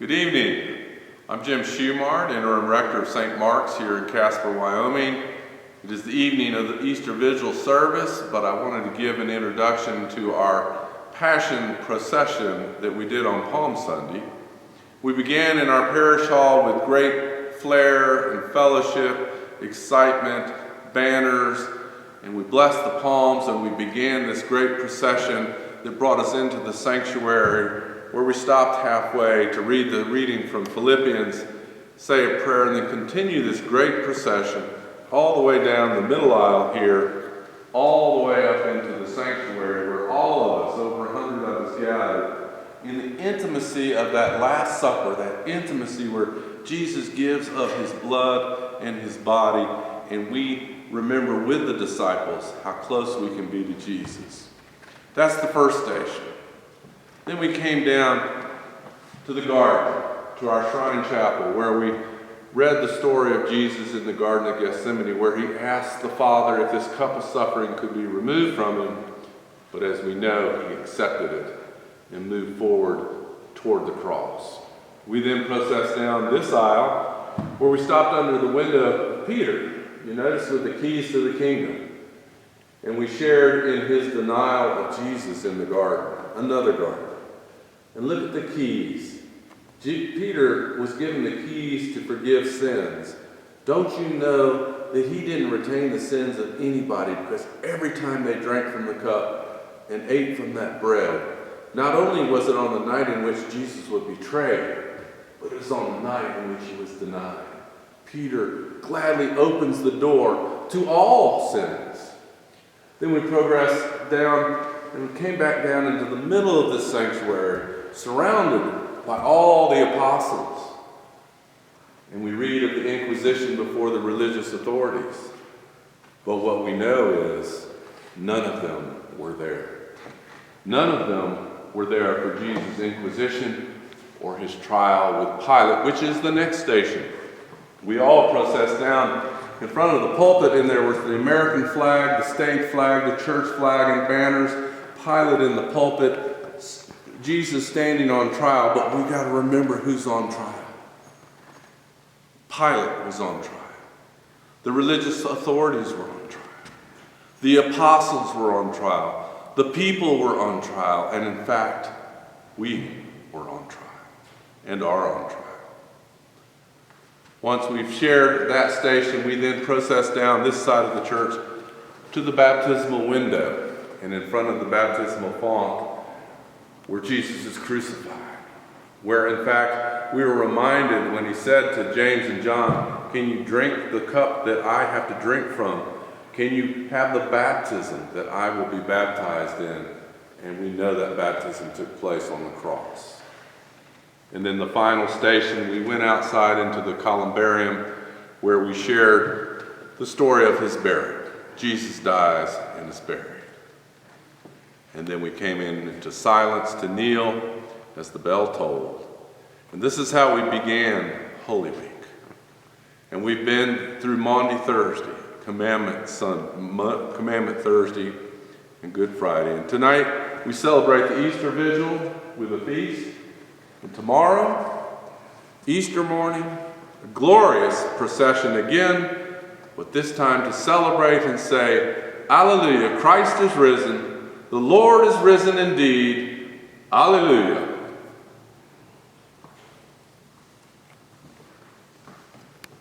Good evening. I'm Jim Schumard, interim rector of St. Mark's here in Casper, Wyoming. It is the evening of the Easter Vigil service, but I wanted to give an introduction to our Passion procession that we did on Palm Sunday. We began in our parish hall with great flair and fellowship, excitement, banners, and we blessed the palms, and we began this great procession that brought us into the sanctuary, where we stopped halfway to read the reading from Philippians, say a prayer, and then continue this great procession all the way down the middle aisle here, all the way up into the sanctuary, where all of us, over 100 of us, gathered in the intimacy of that Last Supper, that intimacy where Jesus gives of his blood and his body, and we remember with the disciples how close we can be to Jesus. That's the first station. Then we came down to the garden, to our shrine chapel, where we read the story of Jesus in the Garden of Gethsemane, where he asked the Father if this cup of suffering could be removed from him, but as we know, he accepted it and moved forward toward the cross. We then processed down this aisle, where we stopped under the window of Peter, you notice, with the keys to the kingdom. And we shared in his denial of Jesus in the garden, another garden. And look at the keys. Peter was given the keys to forgive sins. Don't you know that he didn't retain the sins of anybody, because every time they drank from the cup and ate from that bread, not only was it on the night in which Jesus was betrayed, but it was on the night in which he was denied. Peter gladly opens the door to all sins. Then we progressed down and we came back down into the middle of the sanctuary, surrounded by all the apostles. And we read of the Inquisition before the religious authorities. But what we know is none of them were there. None of them were there for Jesus' Inquisition or his trial with Pilate, which is the next station. We all processed down in front of the pulpit, and there was the American flag, the state flag, the church flag, and banners, Pilate in the pulpit, Jesus standing on trial. But we got to remember who's on trial. Pilate was on trial. The religious authorities were on trial. The apostles were on trial. The people were on trial. And in fact, we were on trial and are on trial. Once we've shared that station, we then process down this side of the church to the baptismal window, and in front of the baptismal font, where Jesus is crucified, where in fact we were reminded when he said to James and John, can you drink the cup that I have to drink from? Can you have the baptism that I will be baptized in? And we know that baptism took place on the cross. And then the final station, we went outside into the columbarium, where we shared the story of his burial. Jesus dies and is buried. And then we came into silence to kneel as the bell tolled. And this is how we began Holy Week. And we've been through Maundy Thursday, Commandment Thursday, and Good Friday. And tonight we celebrate the Easter Vigil with a feast. And tomorrow, Easter morning, a glorious procession again, but this time to celebrate and say, Alleluia, Christ is risen, the Lord is risen indeed, Alleluia.